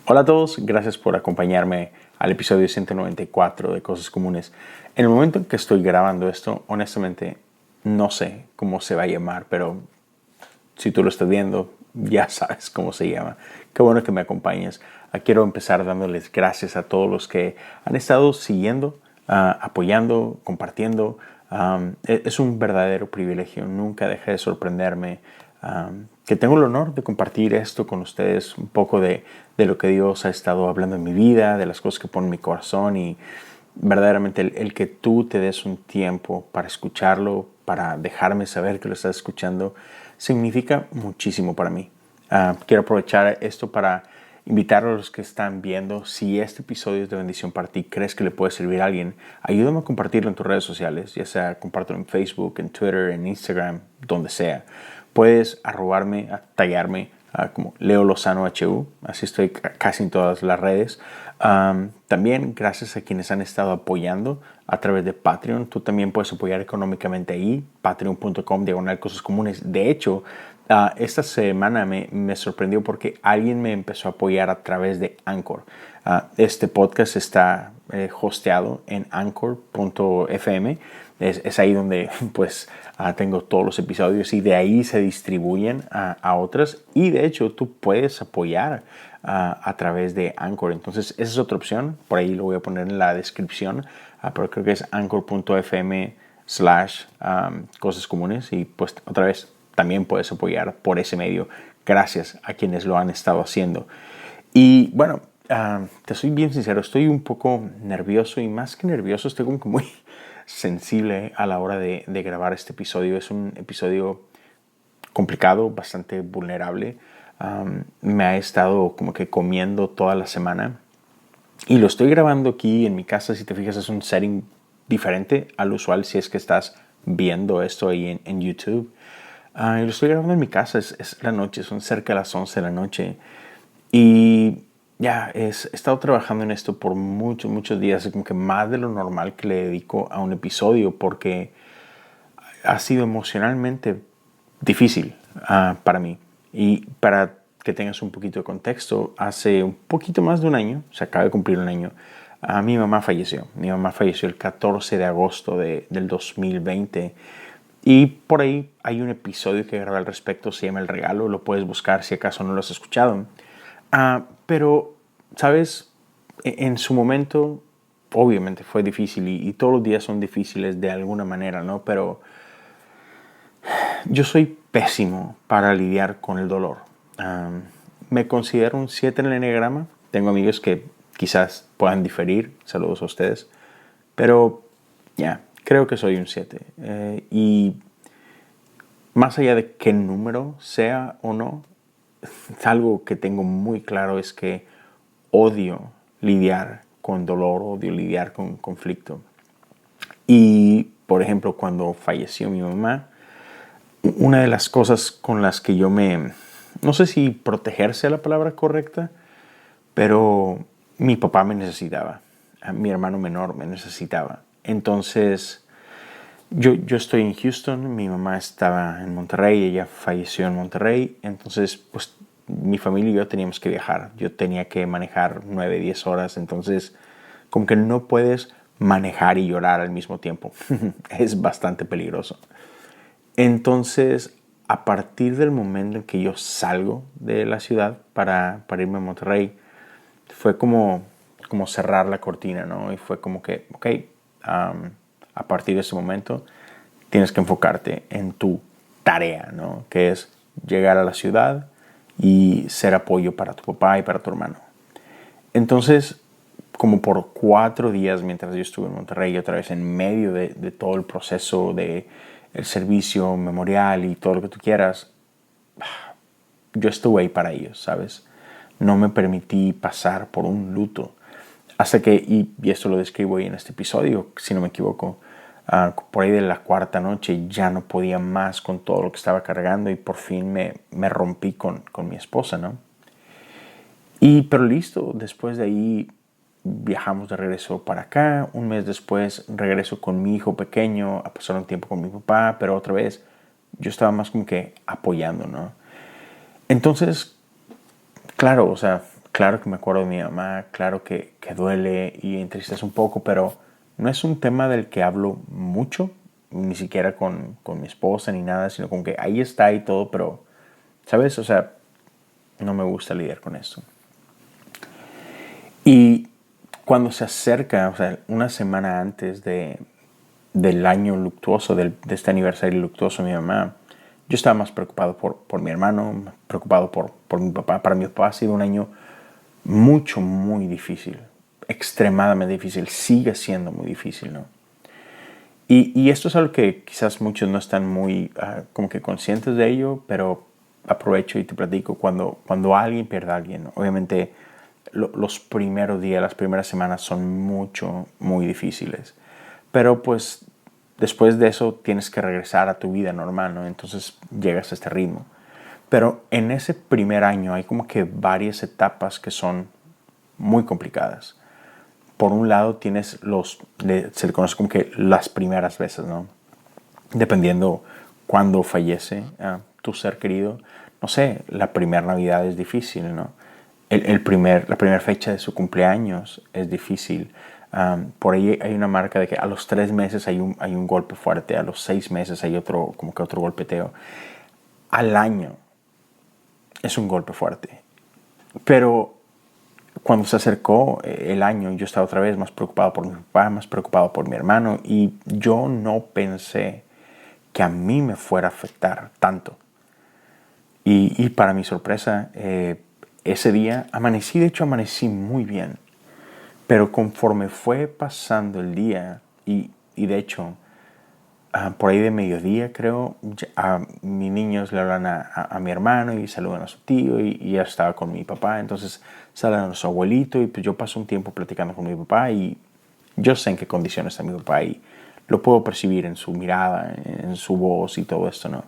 Hola a todos, gracias por acompañarme al episodio 194 de Cosas Comunes. En el momento en que estoy grabando esto, honestamente no sé cómo se va a llamar, pero si tú lo estás viendo, ya sabes cómo se llama. Qué bueno que me acompañes. Quiero empezar dándoles gracias a todos los que han estado siguiendo, apoyando, compartiendo. Es un verdadero privilegio. Nunca deja de sorprenderme que tengo el honor de compartir esto con ustedes, un poco de lo que Dios ha estado hablando en mi vida, de las cosas que pone en mi corazón y verdaderamente el que tú te des un tiempo para escucharlo, para dejarme saber que lo estás escuchando, significa muchísimo para mí. Quiero aprovechar esto para invitar a los que están viendo, si este episodio es de bendición para ti, crees que le puede servir a alguien, ayúdame a compartirlo en tus redes sociales, ya sea compártelo en Facebook, en Twitter, en Instagram, donde sea. Puedes arrobarme, taggearme como Leo Lozano HU, así estoy casi en todas las redes. También gracias a quienes han estado apoyando a través de Patreon. Tú también puedes apoyar económicamente ahí, patreon.com/cosas comunes. De hecho, esta semana me sorprendió porque alguien me empezó a apoyar a través de Anchor. Este podcast está hosteado en anchor.fm. Es ahí donde pues tengo todos los episodios y de ahí se distribuyen a otras. Y de hecho tú puedes apoyar a través de Anchor. Entonces esa es otra opción. Por ahí lo voy a poner en la descripción. Pero creo que es anchor.fm/cosas comunes. Y pues otra vez también puedes apoyar por ese medio. Gracias a quienes lo han estado haciendo. Y bueno, te soy bien sincero, estoy un poco nervioso y más que nervioso, estoy como que muy sensible a la hora de grabar este episodio. Es un episodio complicado, bastante vulnerable. Me ha estado como que comiendo toda la semana y lo estoy grabando aquí en mi casa. Si te fijas, es un setting diferente al usual si es que estás viendo esto ahí en YouTube. Y lo estoy grabando en mi casa, es la noche, son cerca de las 11 de la noche. Y ya, he estado trabajando en esto por muchos días, como que más de lo normal que le dedico a un episodio, porque ha sido emocionalmente difícil para mí. Y para que tengas un poquito de contexto, hace un poquito más de un año, se acaba de cumplir un año, mi mamá falleció. Mi mamá falleció el 14 de agosto del 2020. Y por ahí hay un episodio que grabé al respecto, se llama El Regalo, lo puedes buscar si acaso no lo has escuchado. Pero, ¿sabes? En su momento, obviamente fue difícil y todos los días son difíciles de alguna manera, ¿no? Pero yo soy pésimo para lidiar con el dolor. Me considero un 7 en el enneagrama. Tengo amigos que quizás puedan diferir. Saludos a ustedes. Pero ya, creo que soy un 7. Y más allá de qué número sea o no, algo que tengo muy claro es que odio lidiar con dolor, odio lidiar con conflicto. Y, por ejemplo, cuando falleció mi mamá, una de las cosas con las que yo no sé si protegerse es la palabra correcta, pero mi papá me necesitaba, mi hermano menor me necesitaba. Entonces, yo estoy en Houston, mi mamá estaba en Monterrey, ella falleció en Monterrey, entonces pues mi familia y yo teníamos que viajar, yo tenía que manejar 9, 10 horas, entonces como que no puedes manejar y llorar al mismo tiempo, es bastante peligroso. Entonces, a partir del momento en que yo salgo de la ciudad para irme a Monterrey, fue como cerrar la cortina, ¿no? Y fue como que, ok, a partir de ese momento tienes que enfocarte en tu tarea, ¿no? Que es llegar a la ciudad y ser apoyo para tu papá y para tu hermano. Entonces, como por 4 días mientras yo estuve en Monterrey, otra vez en medio de todo el proceso de el servicio memorial y todo lo que tú quieras, yo estuve ahí para ellos, ¿sabes? No me permití pasar por un luto. Hasta que, y esto lo describo ahí en este episodio, si no me equivoco, por ahí de la 4ª noche ya no podía más con todo lo que estaba cargando y por fin me rompí con mi esposa, ¿no? Pero listo, después de ahí viajamos de regreso para acá. Un mes después regreso con mi hijo pequeño a pasar un tiempo con mi papá, pero otra vez yo estaba más como que apoyando, ¿no? Entonces, claro, o sea, claro que me acuerdo de mi mamá, claro que duele y entristece un poco, pero no es un tema del que hablo mucho, ni siquiera con mi esposa ni nada, sino con que ahí está y todo, pero, ¿sabes? O sea, no me gusta lidiar con esto. Y cuando se acerca, o sea, una semana antes del año luctuoso, de este aniversario luctuoso de mi mamá, yo estaba más preocupado por mi hermano, más preocupado por mi papá. Para mi papá ha sido un año muy difícil, extremadamente difícil, sigue siendo muy difícil, ¿no? Y esto es algo que quizás muchos no están muy como que conscientes de ello, pero aprovecho y te platico, cuando alguien pierde a alguien, obviamente los primeros días, las primeras semanas son muy difíciles, pero pues después de eso tienes que regresar a tu vida normal, ¿no? Entonces llegas a este ritmo. Pero en ese primer año hay como que varias etapas que son muy complicadas. Por un lado tienes se le conoce como que las primeras veces, ¿no? Dependiendo cuándo fallece tu ser querido. No sé, la primera Navidad es difícil, ¿no? La primera fecha de su cumpleaños es difícil. Por ahí hay una marca de que a los 3 meses hay un golpe fuerte, a los 6 meses hay como que otro golpeteo. Al año es un golpe fuerte. Pero cuando se acercó el año, yo estaba otra vez más preocupado por mi papá, más preocupado por mi hermano, y yo no pensé que a mí me fuera a afectar tanto. Y para mi sorpresa, ese día amanecí muy bien, pero conforme fue pasando el día, y de hecho, por ahí de mediodía creo, a mis niños le hablan a mi hermano y saludan a su tío y ya estaba con mi papá, entonces saludan a su abuelito y pues yo paso un tiempo platicando con mi papá y yo sé en qué condiciones está mi papá y lo puedo percibir en su mirada, en su voz y todo esto, ¿no?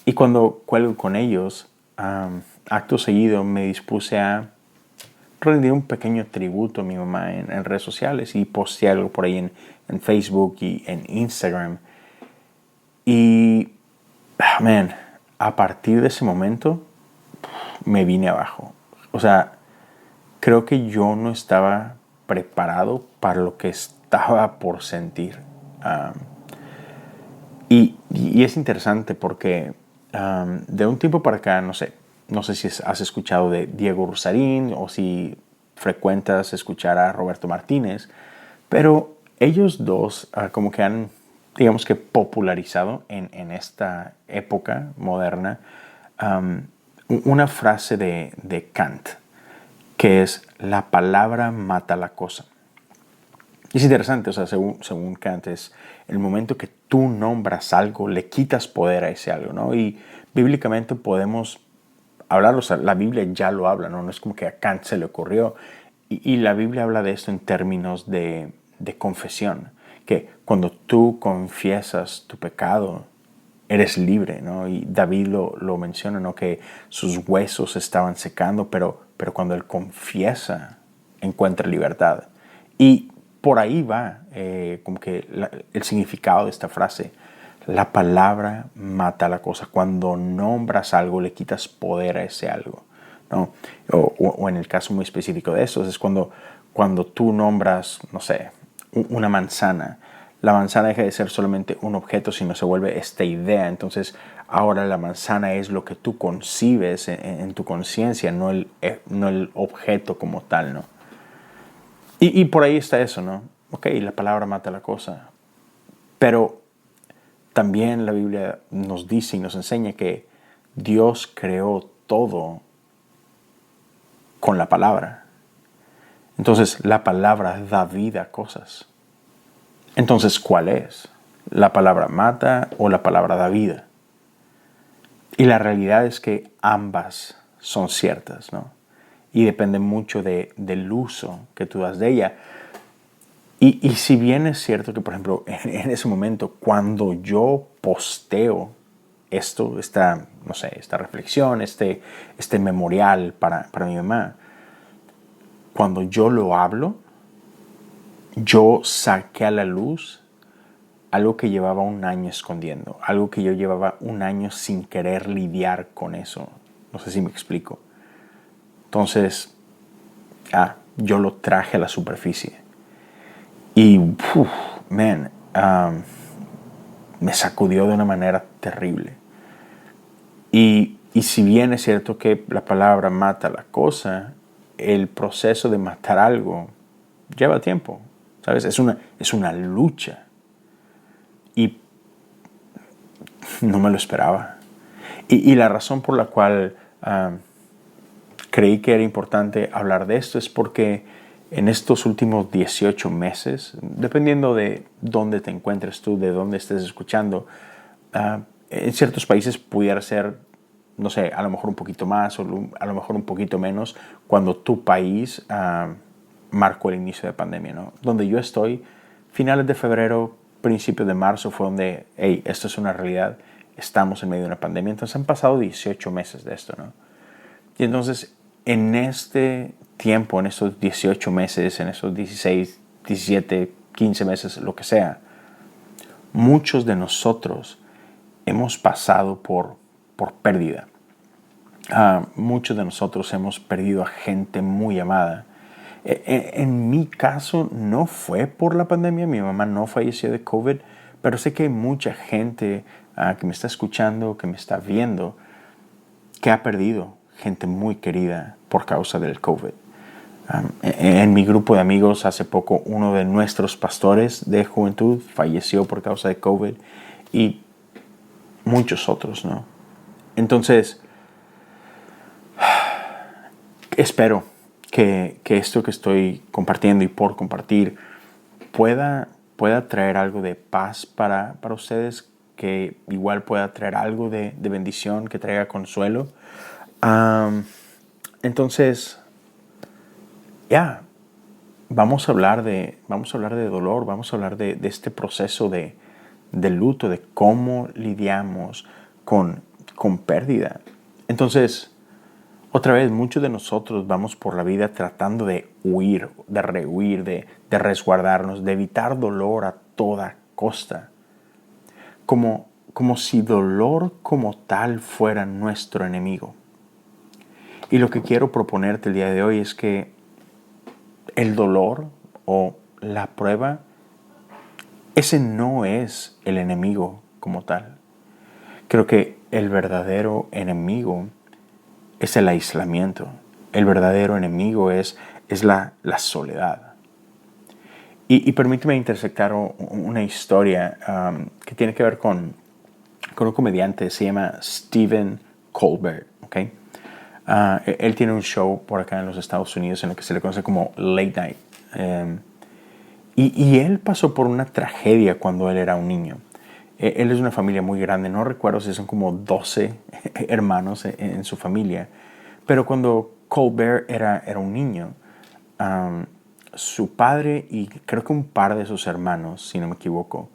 Y cuando cuelgo con ellos, acto seguido me dispuse a rendir un pequeño tributo a mi mamá en redes sociales y posteé algo por ahí en Facebook y en Instagram. Y, man, a partir de ese momento me vine abajo. O sea, creo que yo no estaba preparado para lo que estaba por sentir. Y es interesante porque de un tiempo para acá, no sé si has escuchado de Diego Rusarín o si frecuentas escuchar a Roberto Martínez, pero ellos dos como que han, digamos que popularizado en esta época moderna una frase de Kant, que es: la palabra mata la cosa. Y es interesante, o sea, según Kant, es el momento que tú nombras algo, le quitas poder a ese algo, ¿no? Y bíblicamente podemos hablarlo, o sea, la Biblia ya lo habla, ¿no? No es como que a Kant se le ocurrió. Y la Biblia habla de esto en términos de confesión, que cuando tú confiesas tu pecado, eres libre, ¿no? Y David lo menciona, ¿no? Que sus huesos estaban secando, pero cuando él confiesa, encuentra libertad. Y por ahí va como que el significado de esta frase. La palabra mata la cosa. Cuando nombras algo, le quitas poder a ese algo, ¿no? O en el caso muy específico de eso, es cuando tú nombras, no sé, una manzana. La manzana deja de ser solamente un objeto, sino se vuelve esta idea. Entonces, ahora la manzana es lo que tú concibes en tu conciencia, no el objeto como tal, ¿no? Y por ahí está eso, ¿no? Ok, la palabra mata la cosa. Pero también la Biblia nos dice y nos enseña que Dios creó todo con la palabra. Entonces, la palabra da vida a cosas. Entonces, ¿cuál es? ¿La palabra mata o la palabra da vida? Y la realidad es que ambas son ciertas, ¿no? Y depende mucho del uso que tú das de ella. Y si bien es cierto que, por ejemplo, en ese momento, cuando yo posteo no sé, esta reflexión, este memorial para mi mamá, cuando yo lo hablo, yo saqué a la luz algo que llevaba un año escondiendo, algo que yo llevaba un año sin querer lidiar con eso. No sé si me explico. Entonces, yo lo traje a la superficie. Y, man, me sacudió de una manera terrible. Y si bien es cierto que la palabra mata la cosa, el proceso de matar algo lleva tiempo, ¿sabes? Es una lucha. Y no me lo esperaba. Y la razón por la cual creí que era importante hablar de esto es porque en estos últimos 18 meses, dependiendo de dónde te encuentres tú, de dónde estés escuchando, en ciertos países pudiera ser, no sé, a lo mejor un poquito más o a lo mejor un poquito menos cuando tu país marcó el inicio de pandemia, ¿no? Donde yo estoy, finales de febrero, principios de marzo fue donde, hey, esto es una realidad, estamos en medio de una pandemia. Entonces han pasado 18 meses de esto, ¿no? Y entonces, en este tiempo, en estos 18 meses, en esos 16, 17, 15 meses, lo que sea, muchos de nosotros hemos pasado por pérdida. Muchos de nosotros hemos perdido a gente muy amada. En mi caso no fue por la pandemia, mi mamá no falleció de COVID, pero sé que hay mucha gente que me está escuchando, que me está viendo, que ha perdido gente muy querida por causa del COVID. En mi grupo de amigos, hace poco, uno de nuestros pastores de juventud falleció por causa de COVID y muchos otros, ¿no? Entonces, espero que esto que estoy compartiendo y por compartir pueda traer algo de paz para ustedes, que igual pueda traer algo de bendición, que traiga consuelo. Entonces, vamos a hablar de dolor, vamos a hablar de este proceso de luto, de cómo lidiamos con pérdida. Entonces, otra vez, muchos de nosotros vamos por la vida tratando de huir, de rehuir, de resguardarnos, de evitar dolor a toda costa. Como si dolor como tal fuera nuestro enemigo. Y lo que quiero proponerte el día de hoy es que el dolor o la prueba, ese no es el enemigo como tal. Creo que el verdadero enemigo es el aislamiento. El verdadero enemigo es la soledad. Y permíteme intersectar una historia que tiene que ver con un comediante, se llama Stephen Colbert, ¿ok? Él tiene un show por acá en los Estados Unidos en el que se le conoce como Late Night. Y él pasó por una tragedia cuando él era un niño. Él es de una familia muy grande, no recuerdo si son como 12 hermanos en su familia. Pero cuando Colbert era un niño, su padre y creo que un par de sus hermanos, si no me equivoco,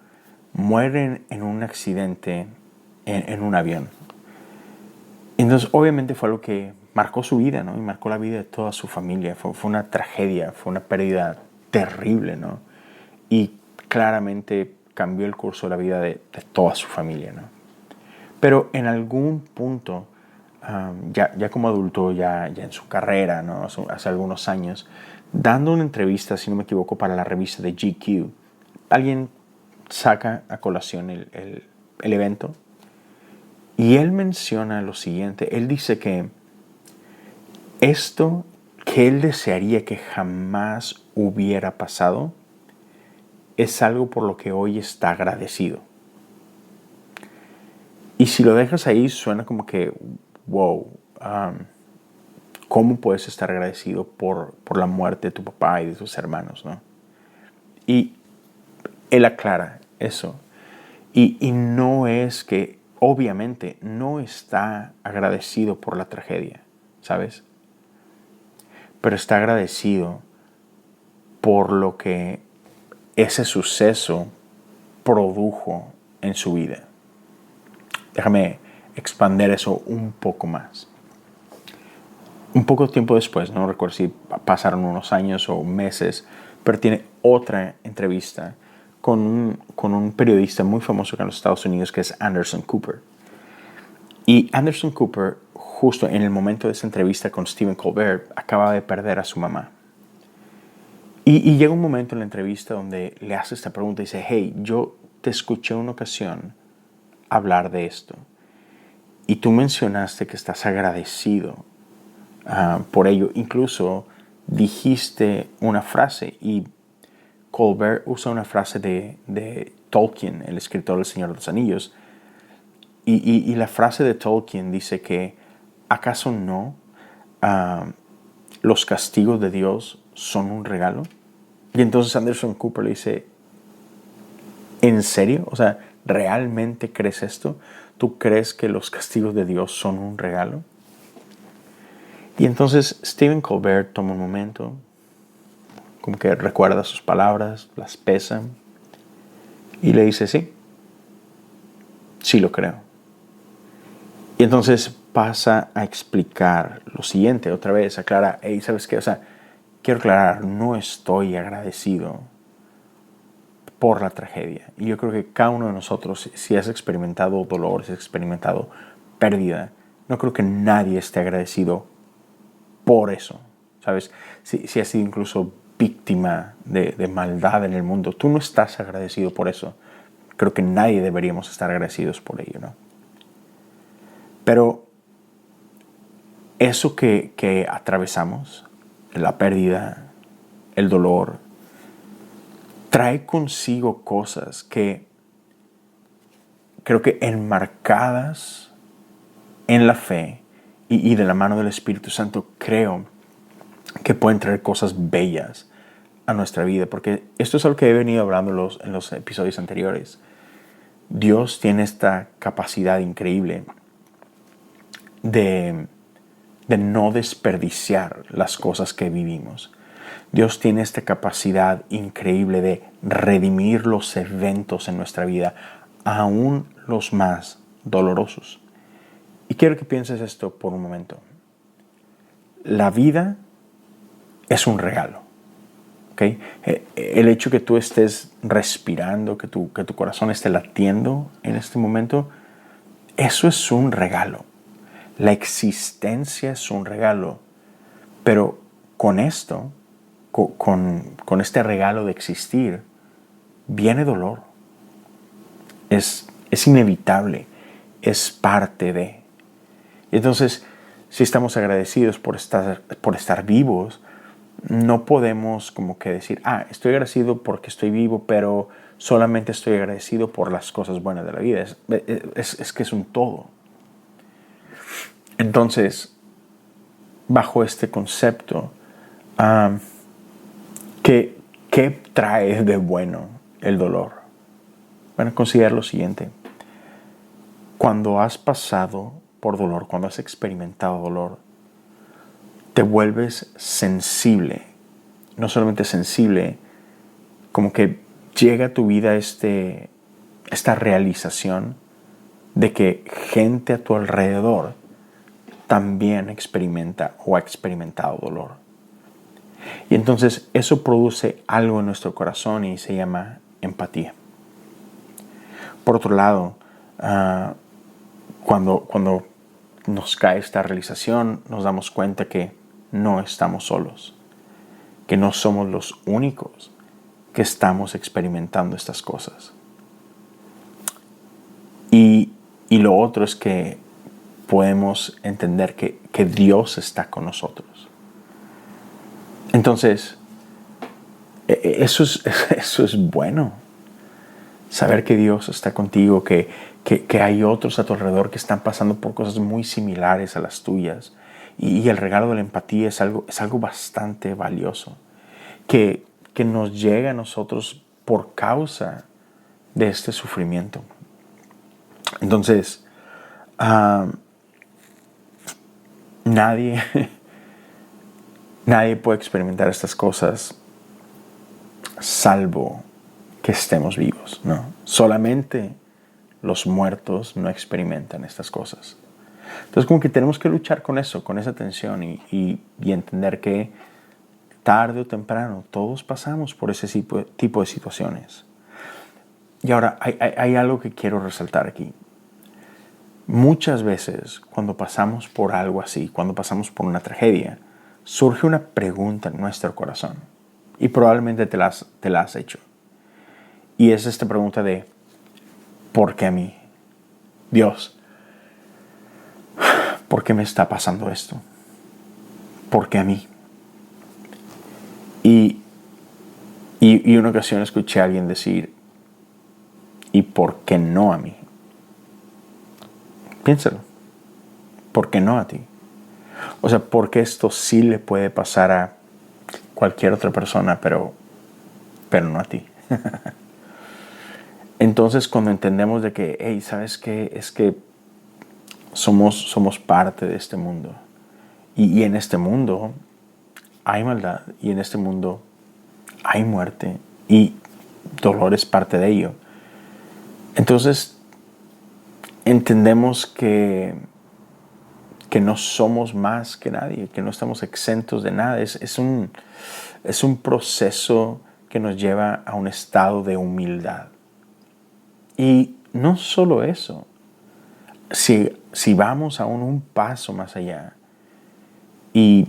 mueren en un accidente en un avión. Entonces, obviamente fue algo que marcó su vida, ¿no? Y marcó la vida de toda su familia. Fue una tragedia, fue una pérdida terrible, ¿no? Y claramente cambió el curso de la vida de toda su familia, ¿no? Pero en algún punto, ya como adulto, ya en su carrera, ¿no? Hace algunos años, dando una entrevista, si no me equivoco, para la revista de GQ, alguien saca a colación el evento y él menciona lo siguiente. Él dice que esto que él desearía que jamás hubiera pasado es algo por lo que hoy está agradecido. Y si lo dejas ahí, suena como que, wow, ¿cómo puedes estar agradecido por la muerte de tu papá y de tus hermanos, ¿no? Y él aclara eso. Y no es que, obviamente, no está agradecido por la tragedia, ¿sabes? Pero está agradecido por lo que ese suceso produjo en su vida. Déjame expandir eso un poco más. Un poco tiempo después, no recuerdo si pasaron unos años o meses, pero tiene otra entrevista con un periodista muy famoso en los Estados Unidos que es Anderson Cooper. Y Anderson Cooper, justo en el momento de esa entrevista con Stephen Colbert, acaba de perder a su mamá. Y llega un momento en la entrevista donde le hace esta pregunta y dice, hey, yo te escuché una ocasión hablar de esto y tú mencionaste que estás agradecido por ello. Incluso dijiste una frase y Colbert usa una frase de Tolkien, el escritor del Señor de los Anillos, y la frase de Tolkien dice que ¿acaso no los castigos de Dios son un regalo? Y entonces Anderson Cooper le dice, ¿en serio? O sea, ¿realmente crees esto? ¿Tú crees que los castigos de Dios son un regalo? Y entonces Stephen Colbert toma un momento, como que recuerda sus palabras, las pesa y le dice, sí lo creo. Y entonces pasa a explicar lo siguiente, otra vez, aclara, hey, ¿sabes qué? O sea, quiero aclarar, no estoy agradecido por la tragedia. Y yo creo que cada uno de nosotros, si has experimentado dolor, si has experimentado pérdida, no creo que nadie esté agradecido por eso, ¿sabes? Si has sido incluso víctima de maldad en el mundo, tú no estás agradecido por eso. Creo que nadie deberíamos estar agradecidos por ello, ¿no? Pero eso que atravesamos, la pérdida, el dolor, trae consigo cosas que creo que enmarcadas en la fe y de la mano del Espíritu Santo, creo que pueden traer cosas bellas a nuestra vida, porque esto es algo que he venido hablando en los episodios anteriores. Dios tiene esta capacidad increíble de no desperdiciar las cosas que vivimos. Dios tiene esta capacidad increíble de redimir los eventos en nuestra vida, aún los más dolorosos. Y quiero que pienses esto por un momento. La vida es un regalo. ¿Okay? El hecho que tú estés respirando, que tu corazón esté latiendo en este momento, eso es un regalo. La existencia es un regalo. Pero con esto, con este regalo de existir, viene dolor. Es inevitable. Es parte de. Entonces, si estamos agradecidos por estar vivos, no podemos como que decir, estoy agradecido porque estoy vivo, pero solamente estoy agradecido por las cosas buenas de la vida. Es que es un todo. Entonces, bajo este concepto, ¿qué trae de bueno el dolor? Bueno, considera lo siguiente. Cuando has pasado por dolor, cuando has experimentado dolor, te vuelves sensible. No solamente sensible, como que llega a tu vida esta realización de que gente a tu alrededor también experimenta o ha experimentado dolor. Y entonces eso produce algo en nuestro corazón y se llama empatía. Por otro lado, cuando nos cae esta realización, nos damos cuenta que no estamos solos, que no somos los únicos que estamos experimentando estas cosas. Y lo otro es que podemos entender que Dios está con nosotros. Entonces, eso es bueno. Saber que Dios está contigo, que hay otros a tu alrededor que están pasando por cosas muy similares a las tuyas. Y el regalo de la empatía es algo bastante valioso, que nos llega a nosotros por causa de este sufrimiento. Entonces, nadie puede experimentar estas cosas salvo que estemos vivos, ¿no? Solamente los muertos no experimentan estas cosas. Entonces, como que tenemos que luchar con eso, con esa tensión y entender que tarde o temprano todos pasamos por ese tipo de situaciones. Y ahora, hay algo que quiero resaltar aquí. Muchas veces, cuando pasamos por algo así, cuando pasamos por una tragedia, surge una pregunta en nuestro corazón. Y probablemente te la has hecho. Y es esta pregunta de, ¿por qué a mí? Dios, ¿por qué me está pasando esto? ¿Por qué a mí? Y una ocasión escuché a alguien decir, ¿y por qué no a mí? Piénsalo. ¿Por qué no a ti? O sea, ¿por qué esto sí le puede pasar a cualquier otra persona, pero no a ti? Entonces, cuando entendemos de que, hey, ¿sabes qué? Es que somos parte de este mundo. Y en este mundo hay maldad. Y en este mundo hay muerte. Y dolor es parte de ello. Entonces, entendemos que no somos más que nadie, que no estamos exentos de nada. Es un proceso que nos lleva a un estado de humildad. Y no solo eso, si vamos aún un paso más allá y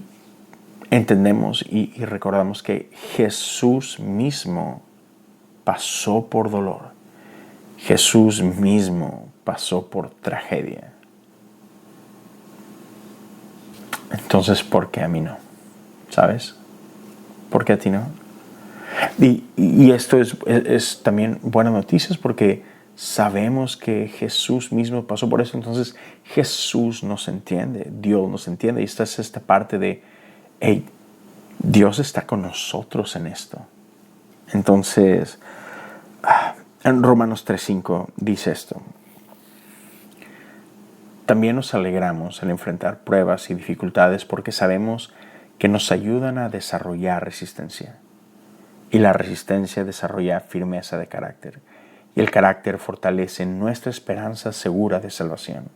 entendemos y recordamos que Jesús mismo pasó por dolor, Jesús mismo pasó por tragedia. Entonces, ¿por qué a mí no? ¿Sabes? ¿Por qué a ti no? Y esto es también buenas noticias porque sabemos que Jesús mismo pasó por eso. Entonces Jesús nos entiende, Dios nos entiende. Y esta es esta parte de, hey, Dios está con nosotros en esto. Entonces, en Romanos 3:5 dice esto. También nos alegramos al enfrentar pruebas y dificultades porque sabemos que nos ayudan a desarrollar resistencia. Y la resistencia desarrolla firmeza de carácter. Y el carácter fortalece nuestra esperanza segura de salvación.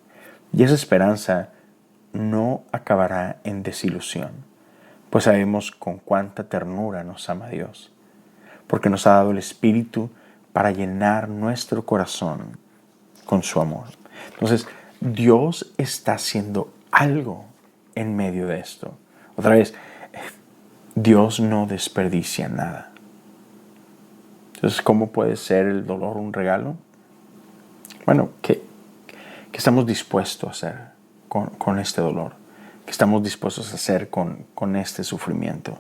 Y esa esperanza no acabará en desilusión, pues sabemos con cuánta ternura nos ama Dios, porque nos ha dado el Espíritu para llenar nuestro corazón con su amor. Entonces, Dios está haciendo algo en medio de esto. Otra vez, Dios no desperdicia nada. Entonces, ¿cómo puede ser el dolor un regalo? Bueno, ¿qué estamos dispuestos a hacer con este dolor? ¿Qué estamos dispuestos a hacer con este sufrimiento?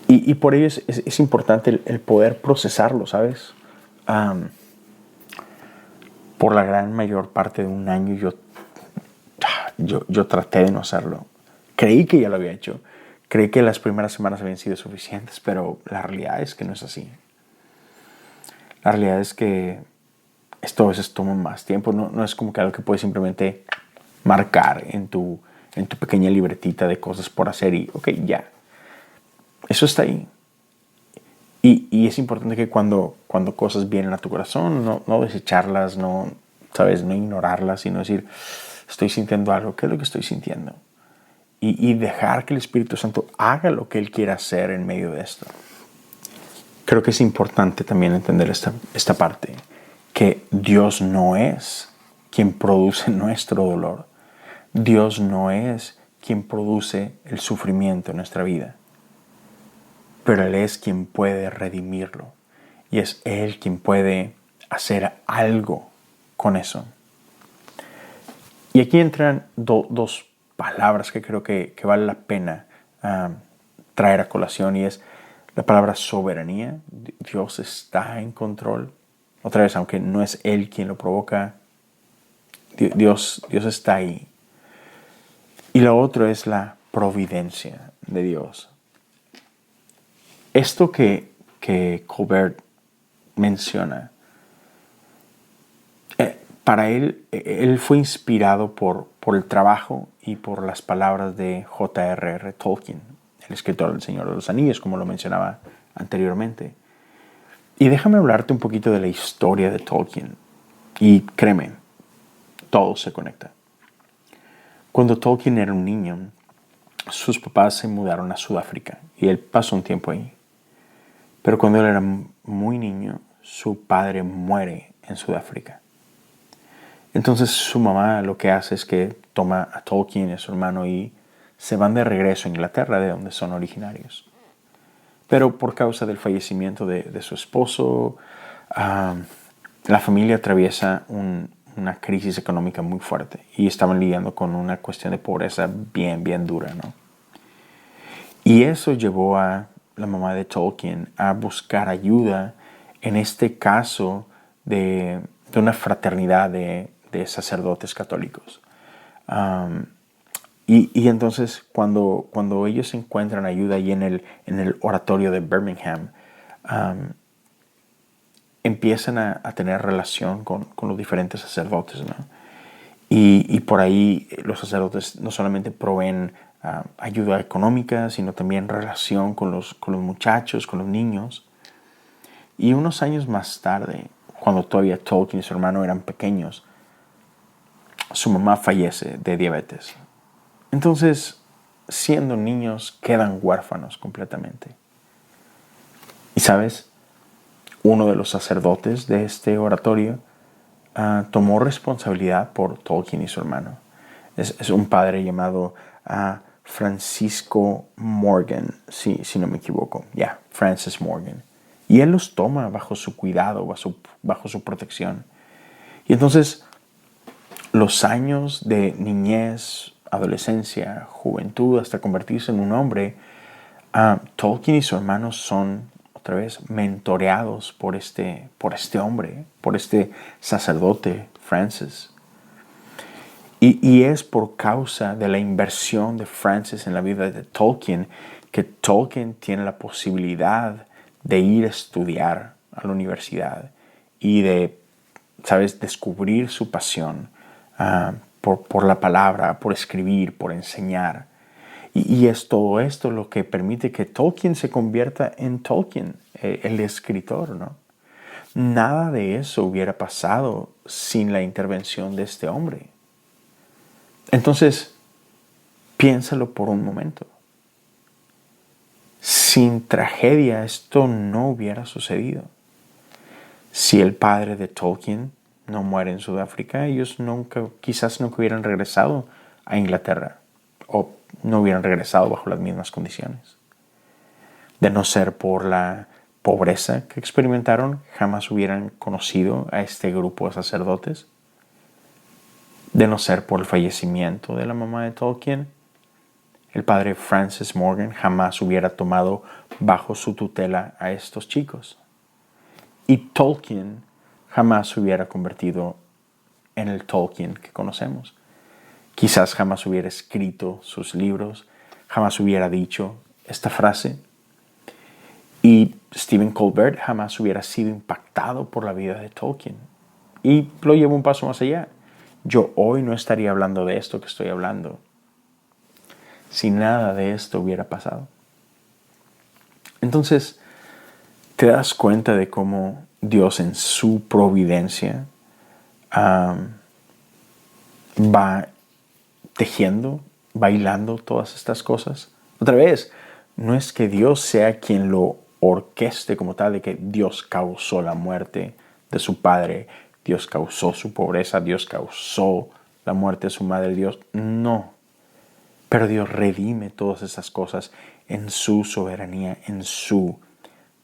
Y por ello es importante el poder procesarlo, ¿sabes? Por la gran mayor parte de un año yo traté de no hacerlo. Creí que ya lo había hecho. Creí que las primeras semanas habían sido suficientes, pero la realidad es que no es así. La realidad es que esto a veces toma más tiempo. No es como que algo que puedes simplemente marcar en tu pequeña libretita de cosas por hacer y, ok, ya. Eso está ahí. Y es importante que cuando cosas vienen a tu corazón, no desecharlas, ¿sabes? No ignorarlas, sino decir, estoy sintiendo algo, ¿qué es lo que estoy sintiendo? Y dejar que el Espíritu Santo haga lo que Él quiera hacer en medio de esto. Creo que es importante también entender esta parte, que Dios no es quien produce nuestro dolor. Dios no es quien produce el sufrimiento en nuestra vida. Pero Él es quien puede redimirlo. Y es Él quien puede hacer algo con eso. Y aquí entran dos palabras que creo que vale la pena traer a colación. Y es la palabra soberanía. Dios está en control. Otra vez, aunque no es Él quien lo provoca, Dios está ahí. Y lo otro es la providencia de Dios. Esto que Colbert menciona, para él fue inspirado por el trabajo y por las palabras de J.R.R. Tolkien, el escritor del Señor de los Anillos, como lo mencionaba anteriormente. Y déjame hablarte un poquito de la historia de Tolkien. Y créeme, todo se conecta. Cuando Tolkien era un niño, sus papás se mudaron a Sudáfrica y él pasó un tiempo ahí. Pero cuando él era muy niño, su padre muere en Sudáfrica. Entonces su mamá lo que hace es que toma a Tolkien y a su hermano y se van de regreso a Inglaterra, de donde son originarios. Pero por causa del fallecimiento de su esposo, la familia atraviesa una crisis económica muy fuerte y estaban lidiando con una cuestión de pobreza bien dura, ¿no? Y eso llevó a la mamá de Tolkien a buscar ayuda, en este caso de una fraternidad de sacerdotes católicos. Y entonces cuando ellos encuentran ayuda ahí en el oratorio de Birmingham, empiezan a tener relación con los diferentes sacerdotes, ¿no? Y por ahí los sacerdotes no solamente proveen ayuda económica, sino también relación con los muchachos, con los niños. Y unos años más tarde, cuando todavía Tolkien y su hermano eran pequeños, su mamá fallece de diabetes. Entonces, siendo niños, quedan huérfanos completamente. Y sabes, uno de los sacerdotes de este oratorio tomó responsabilidad por Tolkien y su hermano. Es un padre llamado Francisco Morgan, si no me equivoco. Francis Morgan. Y él los toma bajo su cuidado, bajo su protección. Y entonces, los años de niñez, adolescencia, juventud, hasta convertirse en un hombre, Tolkien y su hermano son otra vez mentoreados por este hombre, por este sacerdote, Francis. Y es por causa de la inversión de Francis en la vida de Tolkien que Tolkien tiene la posibilidad de ir a estudiar a la universidad y de, ¿sabes?, descubrir su pasión por la palabra, por escribir, por enseñar. Y es todo esto lo que permite que Tolkien se convierta en Tolkien, el escritor, ¿no? Nada de eso hubiera pasado sin la intervención de este hombre. Entonces, piénsalo por un momento. Sin tragedia esto no hubiera sucedido. Si el padre de Tolkien no muere en Sudáfrica, ellos quizás nunca hubieran regresado a Inglaterra o no hubieran regresado bajo las mismas condiciones. De no ser por la pobreza que experimentaron, jamás hubieran conocido a este grupo de sacerdotes. De no ser por el fallecimiento de la mamá de Tolkien, el padre Francis Morgan jamás hubiera tomado bajo su tutela a estos chicos. Y Tolkien jamás se hubiera convertido en el Tolkien que conocemos. Quizás jamás hubiera escrito sus libros, jamás hubiera dicho esta frase. Y Stephen Colbert jamás hubiera sido impactado por la vida de Tolkien. Y lo llevo un paso más allá. Yo hoy no estaría hablando de esto que estoy hablando si nada de esto hubiera pasado. Entonces, te das cuenta de cómo Dios en su providencia va tejiendo, bailando todas estas cosas. Otra vez, no es que Dios sea quien lo orqueste como tal, de que Dios causó la muerte de su padre, Dios causó su pobreza, Dios causó la muerte de su madre, Dios. No. Pero Dios redime todas esas cosas en su soberanía, en su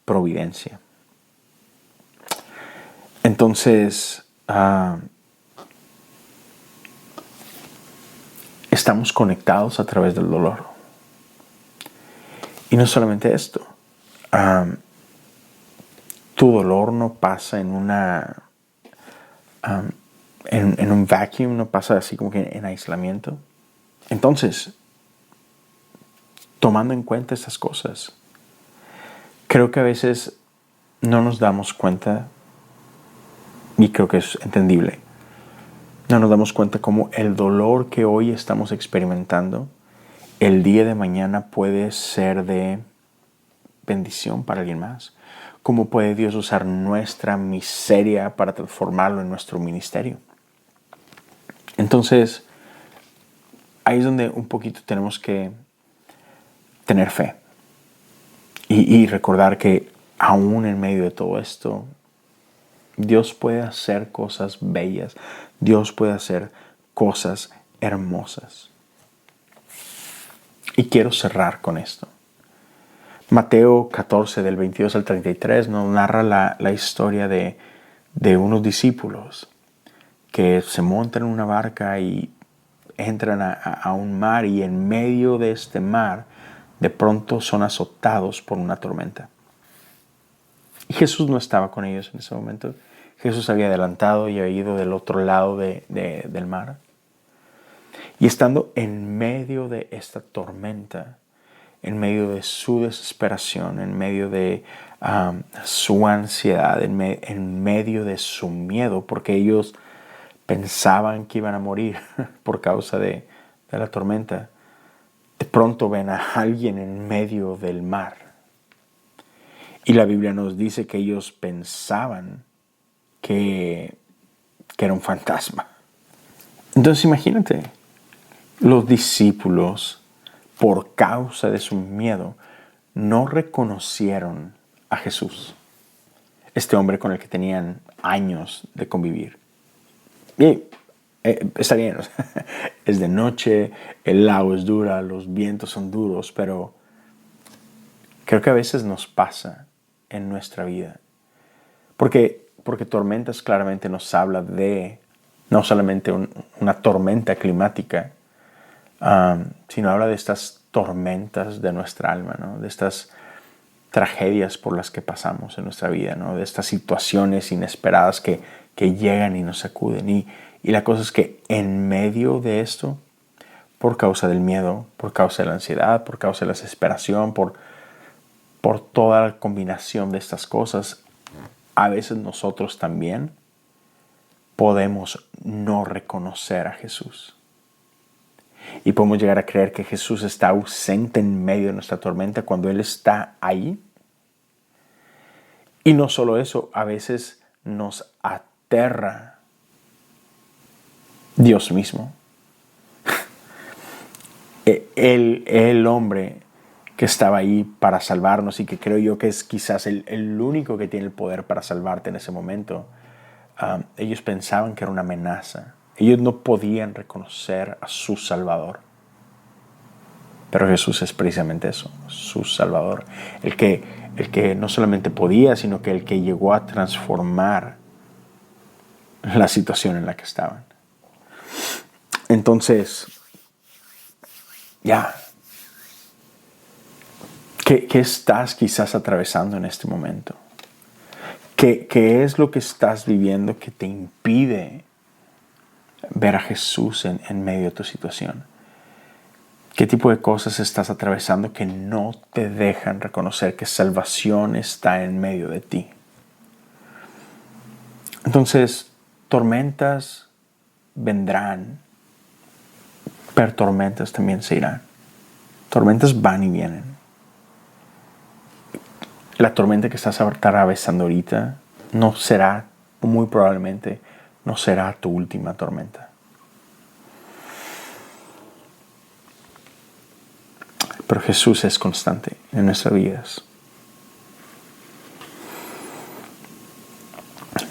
providencia. Entonces, estamos conectados a través del dolor. Y no solamente esto. Tu dolor no pasa en un vacuum, no pasa así como que en aislamiento. Entonces, tomando en cuenta estas cosas, creo que a veces no nos damos cuenta, y creo que es entendible, no nos damos cuenta cómo el dolor que hoy estamos experimentando, el día de mañana puede ser de bendición para alguien más. Cómo puede Dios usar nuestra miseria para transformarlo en nuestro ministerio. Entonces, ahí es donde un poquito tenemos que tener fe y recordar que aún en medio de todo esto, Dios puede hacer cosas bellas, Dios puede hacer cosas hermosas. Y quiero cerrar con esto. Mateo 14, del 22 al 33, nos narra la historia de unos discípulos que se montan en una barca y entran a un mar, y en medio de este mar de pronto son azotados por una tormenta. Y Jesús no estaba con ellos en ese momento. Jesús había adelantado y había ido del otro lado del mar. Y estando en medio de esta tormenta, en medio de su desesperación, en medio de su ansiedad, en medio de su miedo, porque ellos pensaban que iban a morir por causa de la tormenta, de pronto ven a alguien en medio del mar. Y la Biblia nos dice que ellos pensaban que era un fantasma. Entonces imagínate, los discípulos, por causa de su miedo, no reconocieron a Jesús, este hombre con el que tenían años de convivir. Y está bien, o sea, es de noche, el lago es dura, los vientos son duros, pero creo que a veces nos pasa en nuestra vida. Porque tormentas claramente nos habla de no solamente una tormenta climática, sino habla de estas tormentas de nuestra alma, ¿no? De estas tragedias por las que pasamos en nuestra vida, ¿no? De estas situaciones inesperadas que llegan y nos sacuden. Y la cosa es que en medio de esto, por causa del miedo, por causa de la ansiedad, por causa de la desesperación, por toda la combinación de estas cosas, a veces nosotros también podemos no reconocer a Jesús. Y podemos llegar a creer que Jesús está ausente en medio de nuestra tormenta cuando Él está ahí. Y no solo eso, a veces nos aterra Dios mismo. El hombre que estaba ahí para salvarnos y que creo yo que es quizás el único que tiene el poder para salvarte en ese momento, ellos pensaban que era una amenaza. Ellos no podían reconocer a su Salvador. Pero Jesús es precisamente eso, su Salvador. El que no solamente podía, sino que el que llegó a transformar la situación en la que estaban. Entonces, ¿qué estás quizás atravesando en este momento? ¿Qué es lo que estás viviendo que te impide ver a Jesús en medio de tu situación? ¿Qué tipo de cosas estás atravesando que no te dejan reconocer que salvación está en medio de ti? Entonces, tormentas vendrán, pero tormentas también se irán. Tormentas van y vienen. La tormenta que estás atravesando ahorita no será, muy probablemente, no será tu última tormenta. Pero Jesús es constante en nuestras vidas.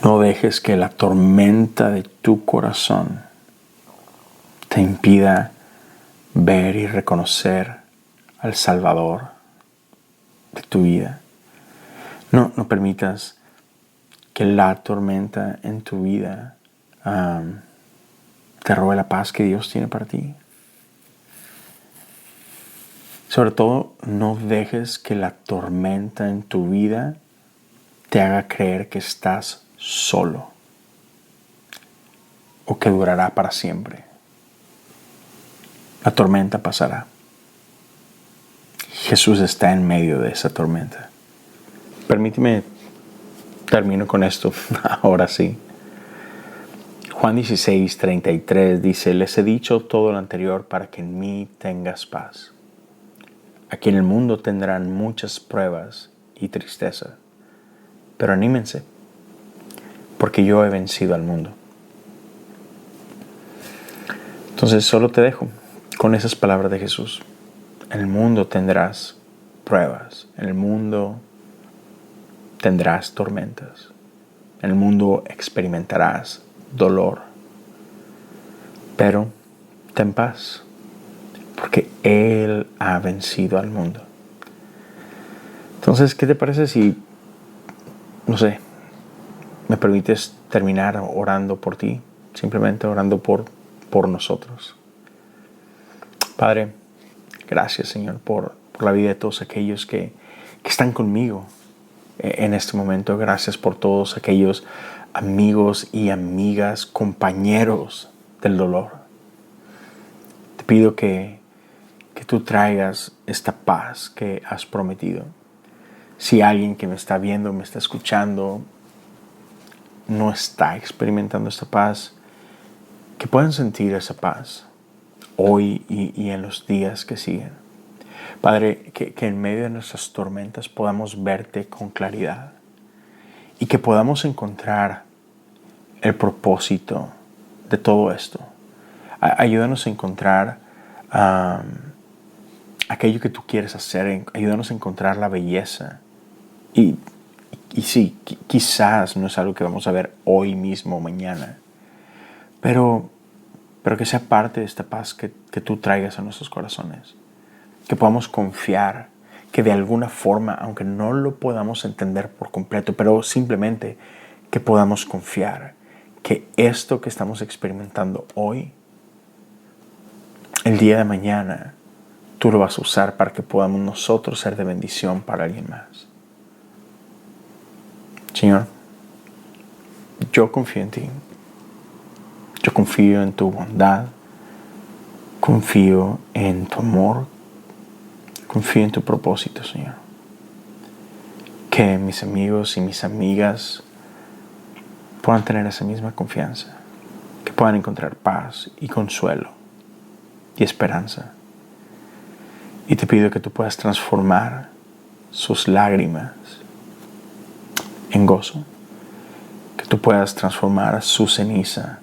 No dejes que la tormenta de tu corazón te impida ver y reconocer al Salvador de tu vida. No permitas que la tormenta en tu vida te robe la paz que Dios tiene para ti. Sobre todo, no dejes que la tormenta en tu vida te haga creer que estás solo o que durará para siempre. La tormenta pasará. Jesús está en medio de esa tormenta. Permíteme, termino con esto ahora sí. Juan 16:33 dice: les he dicho todo lo anterior para que en mí tengas paz. Aquí en el mundo tendrán muchas pruebas y tristeza, pero anímense, porque yo he vencido al mundo. Entonces solo te dejo con esas palabras de Jesús. En el mundo tendrás pruebas, en el mundo tendrás tormentas, en el mundo experimentarás dolor, pero ten paz, porque Él ha vencido al mundo. Entonces, ¿qué te parece si, no sé, me permites terminar orando por ti? Simplemente orando por nosotros. Padre, gracias, Señor, por la vida de todos aquellos que están conmigo en este momento. Gracias por todos aquellos amigos y amigas, compañeros del dolor. Te pido que tú traigas esta paz que has prometido. Si alguien que me está viendo, me está escuchando, no está experimentando esta paz, que puedan sentir esa paz hoy y en los días que siguen. Padre, que en medio de nuestras tormentas podamos verte con claridad y que podamos encontrar el propósito de todo esto. Ayúdanos a encontrar aquello que tú quieres hacer. Ayúdanos a encontrar la belleza. Y sí, quizás no es algo que vamos a ver hoy mismo o mañana, pero que sea parte de esta paz que tú traigas a nuestros corazones. Que podamos confiar, que de alguna forma, aunque no lo podamos entender por completo, pero simplemente que podamos confiar que esto que estamos experimentando hoy, el día de mañana, tú lo vas a usar para que podamos nosotros ser de bendición para alguien más. Señor, yo confío en ti. Yo confío en tu bondad. Confío en tu amor. Confío en tu propósito, Señor. Que mis amigos y mis amigas puedan tener esa misma confianza. Que puedan encontrar paz y consuelo y esperanza. Y te pido que tú puedas transformar sus lágrimas en gozo. Que tú puedas transformar su ceniza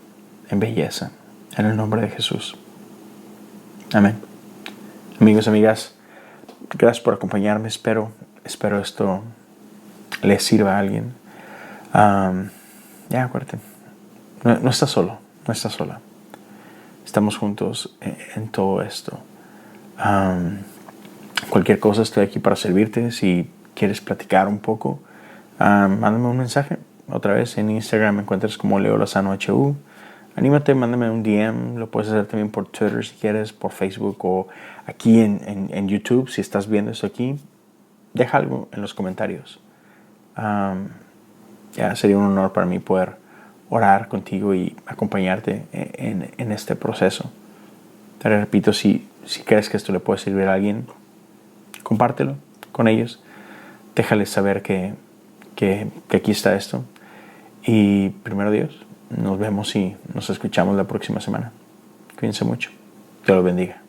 en belleza. En el nombre de Jesús. Amén. Amigos, amigas, gracias por acompañarme. Espero esto les sirva a alguien. Acuérdate. No estás solo. No estás sola. Estamos juntos en todo esto. Cualquier cosa estoy aquí para servirte. Si quieres platicar un poco, mándame un mensaje. Otra vez en Instagram me encuentras como Leo Lozano HU. Anímate, mándame un DM. Lo puedes hacer también por Twitter si quieres, por Facebook o aquí en YouTube. Si estás viendo esto aquí, deja algo en los comentarios. Sería un honor para mí poder orar contigo y acompañarte en este proceso. Te repito, si crees que esto le puede servir a alguien, compártelo con ellos. Déjales saber que aquí está esto. Y primero Dios, nos vemos y nos escuchamos la próxima semana. Cuídense mucho. Dios los bendiga.